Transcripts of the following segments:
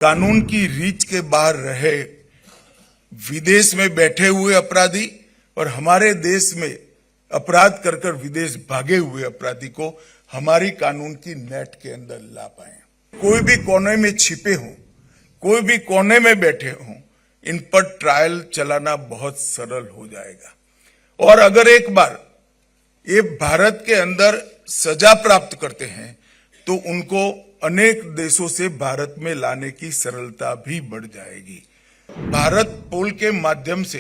कानून की रीच के बाहर रहे विदेश में बैठे हुए अपराधी और हमारे देश में अपराध कर कर विदेश भागे हुए अपराधी को हमारी कानून की नेट के अंदर ला पाए। कोई भी कोने में छिपे हों, कोई भी कोने में बैठे हों, इन पर ट्रायल चलाना बहुत सरल हो जाएगा। और अगर एक बार ये भारत के अंदर सजा प्राप्त करते हैं तो उनको अनेक देशों से भारत में लाने की सरलता भी बढ़ जाएगी। भारत पोल के माध्यम से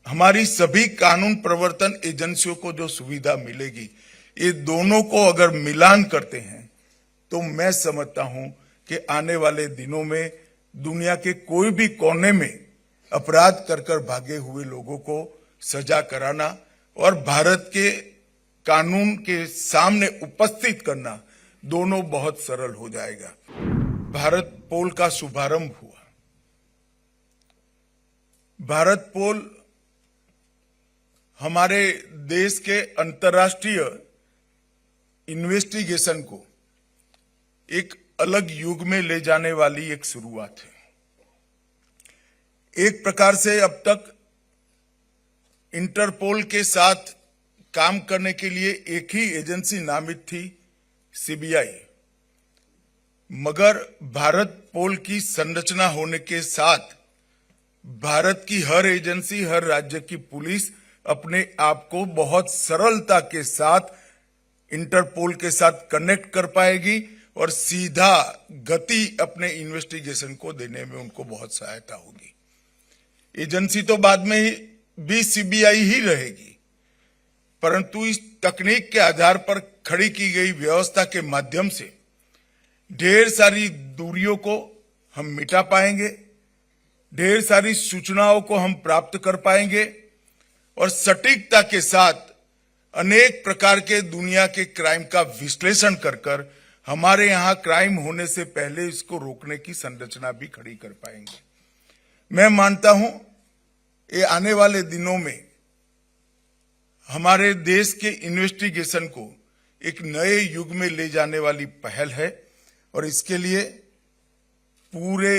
हमारी सभी कानून प्रवर्तन एजेंसियों को जो सुविधा मिलेगी, ये दोनों को अगर मिलान करते हैं तो मैं समझता हूं कि आने वाले दिनों में दुनिया के कोई भी कोने में अपराध कर कर भागे हुए लोगों को सजा कराना और भारत के कानून के सामने उपस्थित करना दोनों बहुत सरल हो जाएगा। भारत पोल का शुभारंभ हुआ। भारत पोल हमारे देश के अंतर्राष्ट्रीय इन्वेस्टिगेशन को एक अलग युग में ले जाने वाली एक शुरुआत है। एक प्रकार से अब तक इंटरपोल के साथ काम करने के लिए एक ही एजेंसी नामित थी, सीबीआई। मगर भारत पोल की संरचना होने के साथ भारत की हर एजेंसी, हर राज्य की पुलिस अपने आप को बहुत सरलता के साथ इंटरपोल के साथ कनेक्ट कर पाएगी और सीधा गति अपने इन्वेस्टिगेशन को देने में उनको बहुत सहायता होगी। एजेंसी तो बाद में भी सीबीआई ही रहेगी, परंतु इस तकनीक के आधार पर खड़ी की गई व्यवस्था के माध्यम से ढेर सारी दूरियों को हम मिटा पाएंगे, ढेर सारी सूचनाओं को हम प्राप्त कर पाएंगे और सटीकता के साथ अनेक प्रकार के दुनिया के क्राइम का विश्लेषण कर कर हमारे यहां क्राइम होने से पहले इसको रोकने की संरचना भी खड़ी कर पाएंगे। मैं मानता हूं ये आने वाले दिनों में हमारे देश के इन्वेस्टिगेशन को एक नए युग में ले जाने वाली पहल है और इसके लिए पूरे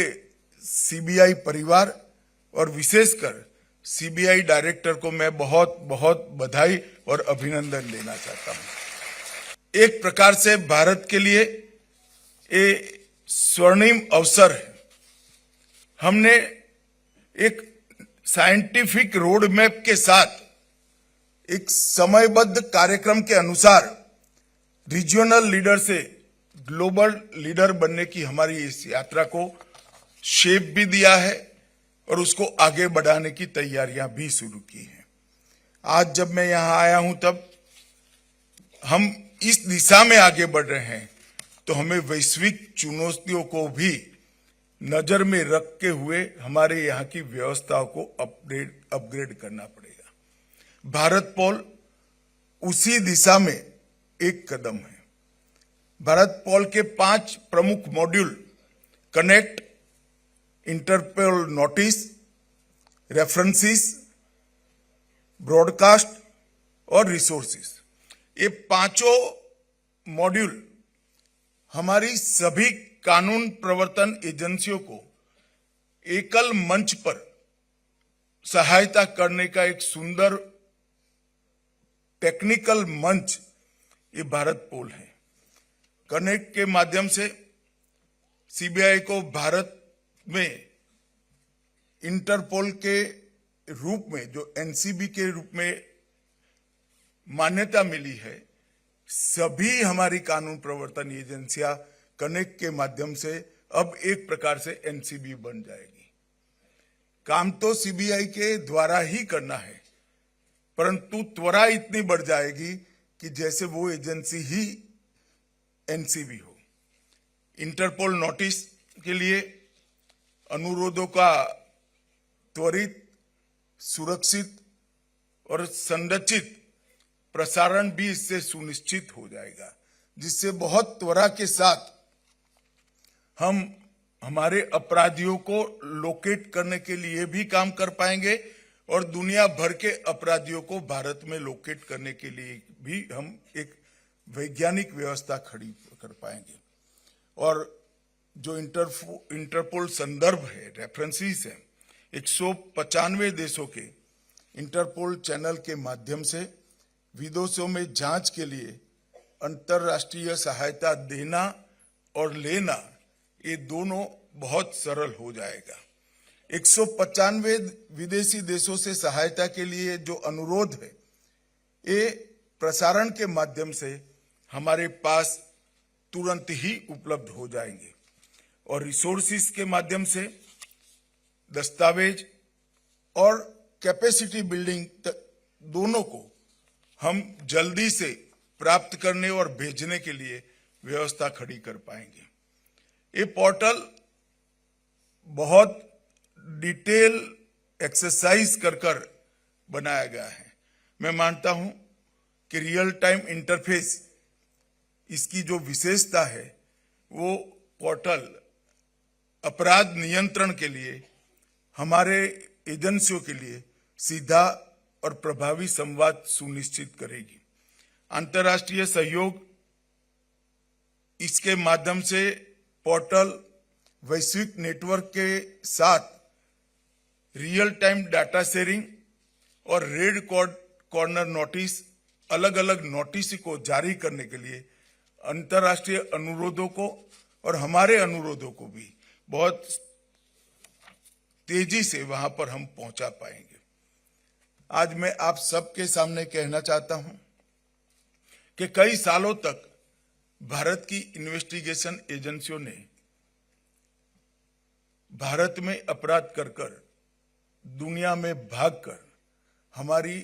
सीबीआई परिवार और विशेषकर सीबीआई डायरेक्टर को मैं बहुत बहुत बधाई और अभिनंदन देना चाहता हूं। एक प्रकार से भारत के लिए ये स्वर्णिम अवसर है। हमने एक साइंटिफिक रोड मैप के साथ एक समयबद्ध कार्यक्रम के अनुसार रीजनल लीडर से ग्लोबल लीडर बनने की हमारी इस यात्रा को शेप भी दिया है और उसको आगे बढ़ाने की तैयारियां भी शुरू की हैं। आज जब मैं यहां आया हूं तब हम इस दिशा में आगे बढ़ रहे हैं तो हमें वैश्विक चुनौतियों को भी नजर में रखते हुए हमारे यहाँ की व्यवस्थाओं को अपग्रेड करना पड़ेगा। भारत पोल उसी दिशा में एक कदम है। भारत पोल के 5 प्रमुख module connect, Interpol notice, references, broadcast और रिसोर्सेस, ये पांचों मॉड्यूल हमारी सभी कानून प्रवर्तन एजेंसियों को एकल मंच पर सहायता करने का एक सुंदर टेक्निकल मंच ये भारत पोल है। कनेक्ट के माध्यम से सीबीआई को भारत में इंटरपोल के रूप में, जो एनसीबी के रूप में मान्यता मिली है, सभी हमारी कानून प्रवर्तन एजेंसियां कनेक्ट के माध्यम से अब एक प्रकार से एनसीबी बन जाएगी। काम तो सीबीआई के द्वारा ही करना है, परंतु त्वरा इतनी बढ़ जाएगी कि जैसे वो एजेंसी ही एनसीबी हो। इंटरपोल नोटिस के लिए अनुरोधों का त्वरित, सुरक्षित और संरचित प्रसारण भी इससे सुनिश्चित हो जाएगा, जिससे बहुत त्वरा के साथ हम हमारे अपराधियों को लोकेट करने के लिए भी काम कर पाएंगे और दुनिया भर के अपराधियों को भारत में लोकेट करने के लिए भी हम एक वैज्ञानिक व्यवस्था खड़ी कर पाएंगे। और जो इंटरपोल संदर्भ है, रेफरेंसेस है, 195 देशों के इंटरपोल चैनल के माध्यम से विदेशों में जांच के लिए अंतर्राष्ट्रीय सहायता देना और लेना, ये दोनों बहुत सरल हो जाएगा। 195 विदेशी देशों से सहायता के लिए जो अनुरोध है, ये प्रसारण के माध्यम से हमारे पास तुरंत ही उपलब्ध हो जाएंगे और रिसोर्सेज के माध्यम से दस्तावेज और कैपेसिटी बिल्डिंग दोनों को हम जल्दी से प्राप्त करने और भेजने के लिए व्यवस्था खड़ी कर पाएंगे। ये पोर्टल बहुत डिटेल एक्सरसाइज कर बनाया गया है। मैं मानता हूं कि रियल टाइम इंटरफेस इसकी जो विशेषता है, वो पोर्टल अपराध नियंत्रण के लिए हमारे एजेंसियों के लिए सीधा और प्रभावी संवाद सुनिश्चित करेगी। अंतर्राष्ट्रीय सहयोग इसके माध्यम से पोर्टल वैश्विक नेटवर्क के साथ रियल टाइम डाटा शेयरिंग और रेड कॉर्नर नोटिस, अलग अलग नोटिस को जारी करने के लिए अंतर्राष्ट्रीय अनुरोधों को और हमारे अनुरोधों को भी बहुत तेजी से वहां पर हम पहुंचा पाएंगे। आज मैं आप सबके सामने कहना चाहता हूं कि कई सालों तक भारत की इन्वेस्टिगेशन एजेंसियों ने भारत में अपराध कर दुनिया में भागकर हमारी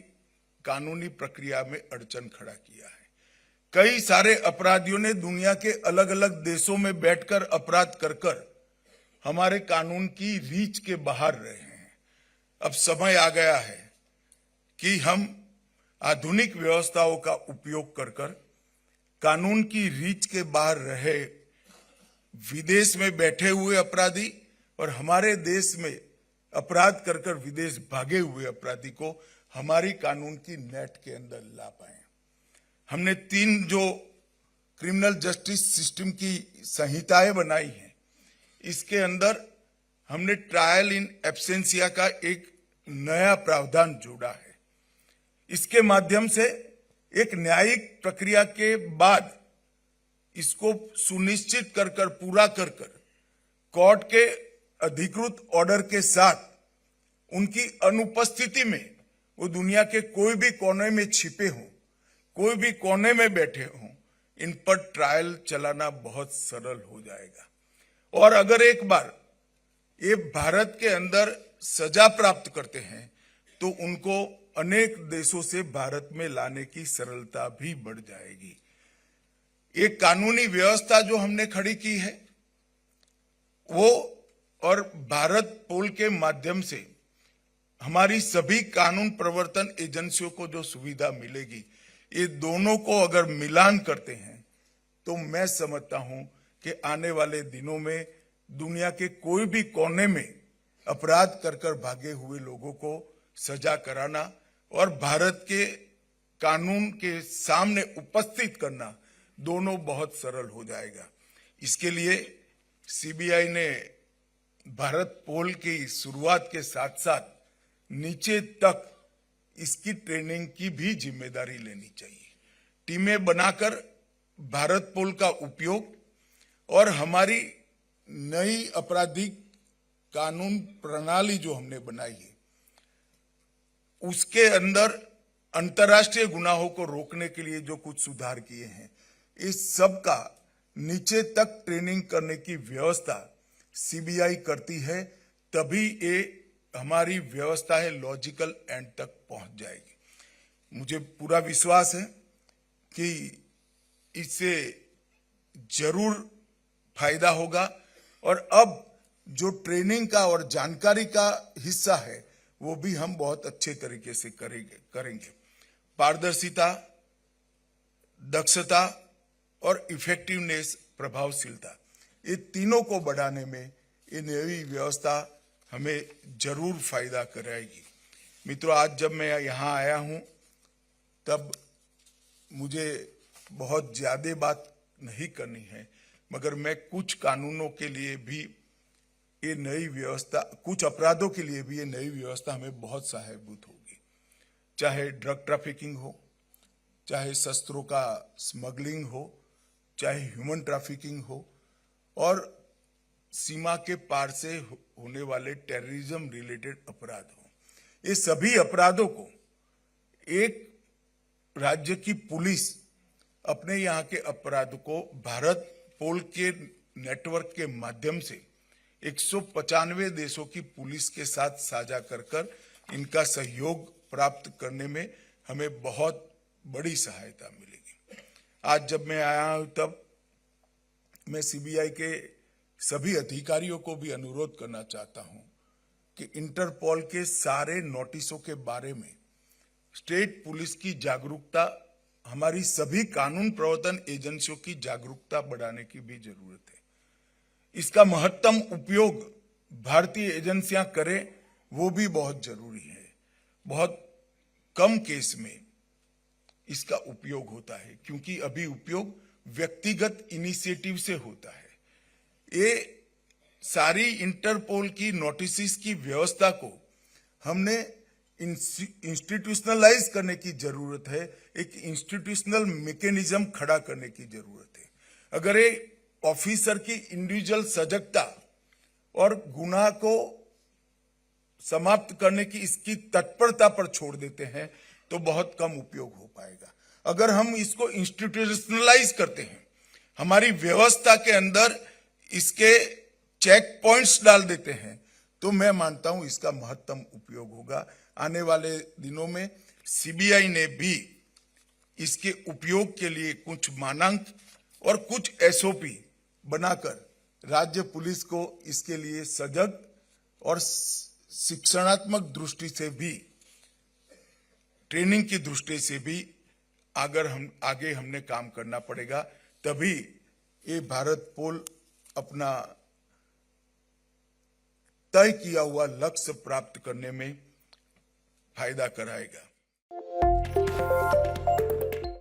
कानूनी प्रक्रिया में अड़चन खड़ा किया है। कई सारे अपराधियों ने दुनिया के अलग अलग देशों में बैठकर अपराध कर हमारे कानून की रीच के बाहर रहे हैं। अब समय आ गया है कि हम आधुनिक व्यवस्थाओं का उपयोग कर कानून की रीच के बाहर रहे विदेश में बैठे हुए अपराधी और हमारे देश में अपराध कर विदेश भागे हुए अपराधी को हमारी कानून की नेट के अंदर ला पाए। हमने 3 जो क्रिमिनल जस्टिस सिस्टम की संहिताएं बनाई हैं, इसके अंदर हमने ट्रायल इन एब्सेंसिया का एक नया प्रावधान जोड़ा है। इसके माध्यम से एक न्यायिक प्रक्रिया के बाद इसको सुनिश्चित कर पूरा कर कोर्ट के अधिकृत ऑर्डर के साथ उनकी अनुपस्थिति में वो दुनिया के कोई भी कोने में छिपे हों, कोई भी कोने में बैठे हों, इन पर ट्रायल चलाना बहुत सरल हो जाएगा। और अगर एक बार ये भारत के अंदर सजा प्राप्त करते हैं तो उनको अनेक देशों से भारत में लाने की सरलता भी बढ़ जाएगी। एक कानूनी व्यवस्था जो हमने खड़ी की है वो और भारत पोल के माध्यम से हमारी सभी कानून प्रवर्तन एजेंसियों को जो सुविधा मिलेगी, ये दोनों को अगर मिलान करते हैं तो मैं समझता हूं कि आने वाले दिनों में दुनिया के कोई भी कोने में अपराध कर भागे हुए लोगों को सजा कराना और भारत के कानून के सामने उपस्थित करना, दोनों बहुत सरल हो जाएगा। इसके लिए सीबीआई ने भारत पोल की शुरुआत के साथ साथ नीचे तक इसकी ट्रेनिंग की भी जिम्मेदारी लेनी चाहिए। टीमें बनाकर भारत पोल का उपयोग और हमारी नई आपराधिक कानून प्रणाली जो हमने बनाई है, उसके अंदर अंतर्राष्ट्रीय गुनाहों को रोकने के लिए जो कुछ सुधार किए हैं, इस सब का नीचे तक ट्रेनिंग करने की व्यवस्था सीबीआई करती है, तभी ये हमारी व्यवस्था है लॉजिकल एंड तक पहुंच जाएगी। मुझे पूरा विश्वास है कि इससे जरूर फायदा होगा और अब जो ट्रेनिंग का और जानकारी का हिस्सा है वो भी हम बहुत अच्छे तरीके से करेंगे। पारदर्शिता, दक्षता और इफेक्टिवनेस, प्रभावशीलता, ये तीनों को बढ़ाने में ये नई व्यवस्था हमें जरूर फायदा कराएगी। मित्रों, आज जब मैं यहाँ आया हूँ तब मुझे बहुत ज्यादा बात नहीं करनी है, मगर मैं कुछ कानूनों के लिए भी ये नई व्यवस्था, कुछ अपराधों के लिए भी ये नई व्यवस्था हमें बहुत सहायभूत होगी। चाहे ड्रग ट्रैफिकिंग हो, चाहे शस्त्रों का स्मगलिंग हो, चाहे ह्यूमन ट्रैफिकिंग हो, और सीमा के पार से होने वाले टेररिज्म रिलेटेड अपराध हो, ये सभी अपराधों को एक राज्य की पुलिस अपने यहाँ के अपराध को भारत पोल के नेटवर्क के माध्यम से 195 देशों की पुलिस के साथ साझा कर इनका सहयोग प्राप्त करने में हमें बहुत बड़ी सहायता मिलेगी। आज जब मैं आया हूं तब मैं सीबीआई के सभी अधिकारियों को भी अनुरोध करना चाहता हूं कि इंटरपोल के सारे नोटिसों के बारे में स्टेट पुलिस की जागरूकता, हमारी सभी कानून प्रवर्तन एजेंसियों की जागरूकता बढ़ाने की भी जरूरत है। इसका महत्तम उपयोग भारतीय एजेंसियां करें, वो भी बहुत जरूरी है। बहुत कम केस में इसका उपयोग होता है, क्योंकि अभी उपयोग व्यक्तिगत इनिशिएटिव से होता है। ये सारी इंटरपोल की नोटिस की व्यवस्था को हमने इंस्टीट्यूशनलाइज करने की जरूरत है, एक इंस्टीट्यूशनल मैकेनिज्म खड़ा करने की जरूरत है। अगर ये ऑफिसर की इंडिविजुअल सजगता और गुनाह को समाप्त करने की इसकी तत्परता पर छोड़ देते हैं तो बहुत कम उपयोग हो पाएगा। अगर हम इसको इंस्टीट्यूशनलाइज करते हैं, हमारी व्यवस्था के अंदर इसके चेक पॉइंट्स डाल देते हैं, तो मैं मानता हूं इसका महत्तम उपयोग होगा। आने वाले दिनों में सीबीआई ने भी इसके उपयोग के लिए कुछ मानक और कुछ एसओपी बनाकर राज्य पुलिस को इसके लिए सजग और शिक्षणात्मक दृष्टि से भी, ट्रेनिंग की दृष्टि से भी आगे हमने काम करना पड़ेगा, तभी ये भारत पोल अपना तय किया हुआ लक्ष्य प्राप्त करने में फायदा कराएगा।